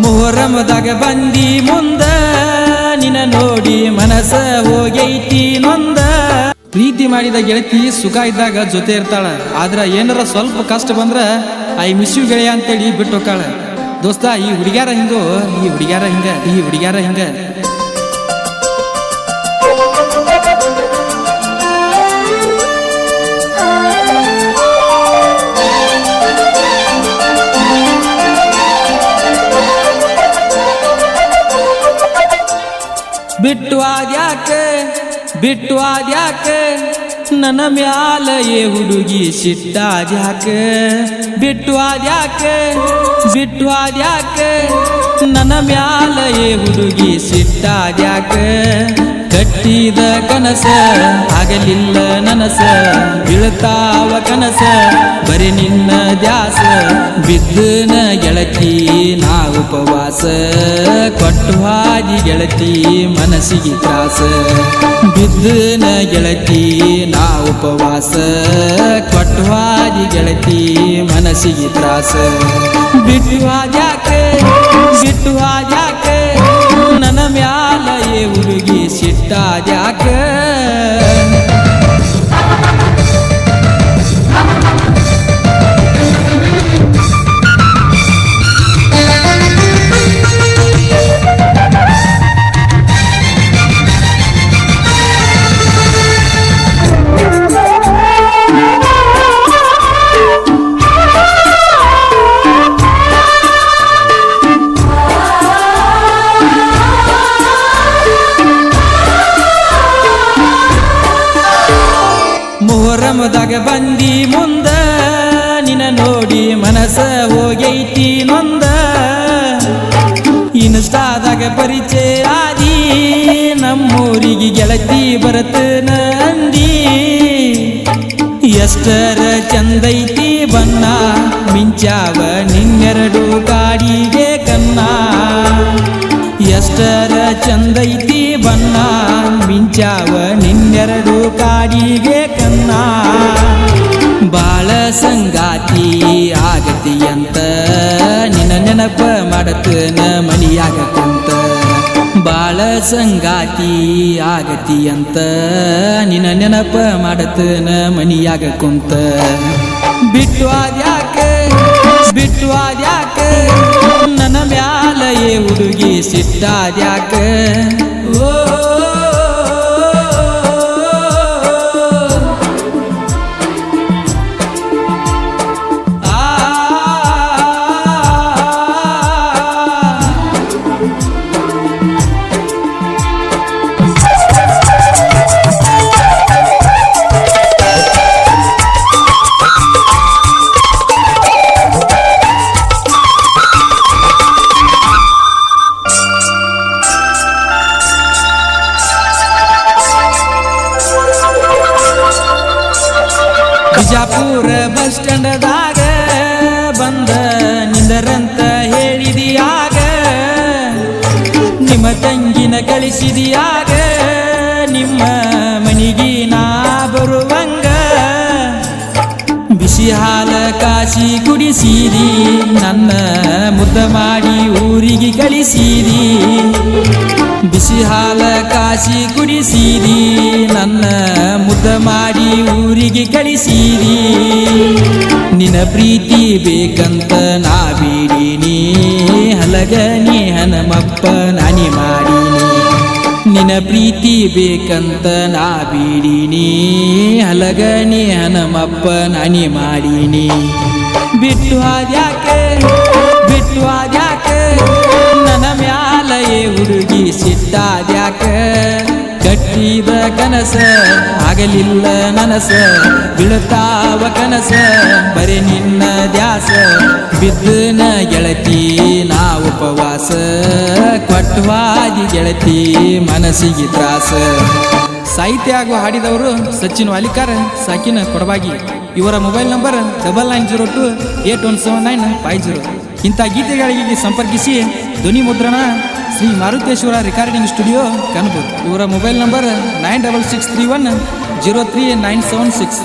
ಮೊಹರಮದಾಗ ಬಂದಿ ಮುಂದ ನಿನ್ನ ನೋಡಿ ಮನಸ ಹೋಗೈತಿ ನೊಂದ. ಪ್ರೀತಿ ಮಾಡಿದ ಗೆಳತಿ ಸುಖ ಇದ್ದಾಗ ಜೊತೆ ಇರ್ತಾಳ, ಆದ್ರ ಏನಾರ ಸ್ವಲ್ಪ ಕಷ್ಟ ಬಂದ್ರ ಐ ಮಿಸ್ ಯು ಗೆಳೆಯ ಅಂತೇಳಿ ಬಿಟ್ಟು ಹೋಗ್ತಾಳ. ದೋಸ್ತ ಈ ಹುಡುಗ್ಯಾರ ಹಿಂಗೋ, ಈ ಹುಡುಗ್ಯಾರ ಹಿಂಗ, ಈ ಹುಡುಗ್ಯಾರ ಹಿಂಗ. ಬಿಟ್ಟು ಆದ್ಯಾಕೆ ನನ್ನ ಮ್ಯಾಲ ಏ ಹುಡುಗಿ ಸಿಟ್ಟಾದ್ಯಾಕೆ. ಬಿಟ್ಟು ಆದ್ಯಾಕೆ ನನ್ನ ಮ್ಯಾಲ ಏ ಹುಡುಗಿ ಸಿಟ್ಟಾದ್ಯಾಕೆ. ಕಟ್ಟಿದ ಕನಸ ಆಗಲಿಲ್ಲ ನನಸ, ಬೀಳ್ತಾವ ಕನಸ ಬರೀ ನಿನ್ನ ದ್ಯಾಸ. ಬಿದ್ದನ ಗೆಳತಿ ನಾ ಉಪವಾಸ, ಕೊಟ್ಟು ಹಾದಿ ಗೆಳತಿ ಮನಸ್ಸಿಗೆ ತ್ರಾಸ. ಬಿದ್ದನ ಗೆಳತಿ ನಾ ಉಪವಾಸ, ಕೊಟ್ಟು ಹಾದಿ ಗೆಳತಿ ಮನಸ್ಸಿಗೆ ತ್ರಾಸ. ಬಿಟ್ಟು ಆದ್ಯಾಕೆ ನನ್ನ ಮ್ಯಾಲ ಏ ಹುಡುಗಿ ಸಿಟ್ಟಾದ್ಯಾಕೆ. ಮೊಹರಮದಾಗ ಬಂದಿ ಮುಂದ ನಿನ್ನ ನೋಡಿ ಮನಸ ಹೋಗೈತಿ ನೊಂದ. ಇನ್ಸ್ಟಾದಾಗ ಪರಿಚಯ ಆದಿ, ನಮ್ಮೂರಿಗೆ ಗೆಳತಿ ಬರತನ ಅಂದಿ. ಎಷ್ಟರ ಚಂದೈತಿ ಬಣ್ಣ, ಮಿಂಚಾವ ನಿನ್ನೆರಡು ಗಾಡಿಗೆ ಕನ್ನ. ಎಷ್ಟರ ಚಂದೈತಿ ಬಣ್ಣ, ಮಿಂಚಾವ ನಿನ್ನೆರಡು ಕಾಡಿಗೆ ಕನ್ನ. ಬಾಳ ಸಂಗಾತಿ ಆಗತಿ ಅಂತ ನಿನ್ನ ನೆನಪ ಮಾಡತನ ಮನಿಯಾಗ ಕುಂತ. ಬಾಳ ಸಂಗಾತಿ ಆಗತಿ ಅಂತ ನಿನ್ನ ನೆನಪ ಮಾಡತನ ಮನಿಯಾಗ ಕುಂತ. ಬಿಟ್ಟು ಆದ್ಯಾಕೆ ನನ್ನ ಮ್ಯಾಲ ಏ ಹುಡುಗಿ ಸಿಟ್ಟಾದ್ಯಾಕೆ. ಓ ಬಿಜಾಪುರ ಬಸ್ ಸ್ಟ್ಯಾಂಡದಾಗ ಬಂದ ನಿಂದರಂತ ಹೇಳಿದಿಯಾಗ. ನಿಮ್ಮ ತಂಗಿನ ಕಳಿಸಿದಿಯಾಗ, ನಿಮ್ಮ ಮನಿಗೆ ನಾ ಬರುವಂಗ. ಬಿಸಿ ಹಾಲ ಕಾಸಿ ಕುಡಿಸಿರಿ, ನನ್ನ ಮುದ್ದ ಮಾಡಿ ಊರಿಗೆ ಕಳಿಸಿರಿ. ಬಿಸಿ ಹಾಲ ಕಾಸಿ ಕುಡಿಸಿರಿ, ನನ್ನ ಮುದ್ದ ಮಾಡಿ ಊರಿಗೆ ಕಳಿಸಿರಿ. ನಿನ್ನ ಪ್ರೀತಿ ಬೇಕಂತ ನಾ ಬೀಡಿನಿ, ಹಲಗನಿ ಹನುಮಪ್ಪ ನಾನಿ ಮಾಡೀನಿ. ನಿನ್ನ ಪ್ರೀತಿ ಬೇಕಂತ ನಾ ಬೀಡಿನಿ, ಹಲಗನಿ ಹನುಮಪ್ಪ ನಾನಿ ಮಾಡೀನಿ. ಬಿಟ್ಟು ಆದ್ಯಾಕೆ ನನ್ನ ಮ್ಯಾಲ ಏ ಹುಡುಗಿ ಸಿಟ್ಟಾದ್ಯಾಕೆ. ಕಟ್ಟಿದ ಕನಸ ಆಗಲಿಲ್ಲ ನನಸ, ಬೀಳ್ತಾವ ಕನಸ ಬರೀ ನಿನ್ನ ದ್ಯಾಸ. ಬಿದ್ದನ ಗೆಳತಿ ನಾ ಉಪವಾಸ, ಕೊಟ್ಟವಾದಿ ಗೆಳತಿ ಮನಸ್ಸಿಗೆ ತ್ರಾಸ. ಸಾಹಿತ್ಯ ಹಾಗೂ ಹಾಡಿದವರು ಸಚಿನ್ ವಾಲಿಕಾರ, ಸಾಕಿನ ಕೊಡಬಾಗಿ. ಇವರ ಮೊಬೈಲ್ ನಂಬರ್ 9902817950. ಇಂಥ ಗೀತೆಗಳಿಗೆ ಸಂಪರ್ಕಿಸಿ. ಧ್ವನಿ ಮುದ್ರಣ ಶ್ರೀ ಮಾರುತೇಶ್ವರ ರೆಕಾರ್ಡಿಂಗ್ ಸ್ಟುಡಿಯೋ ಕನಬೂರು. ಇವರ ಮೊಬೈಲ್ ನಂಬರ್ 9663103976.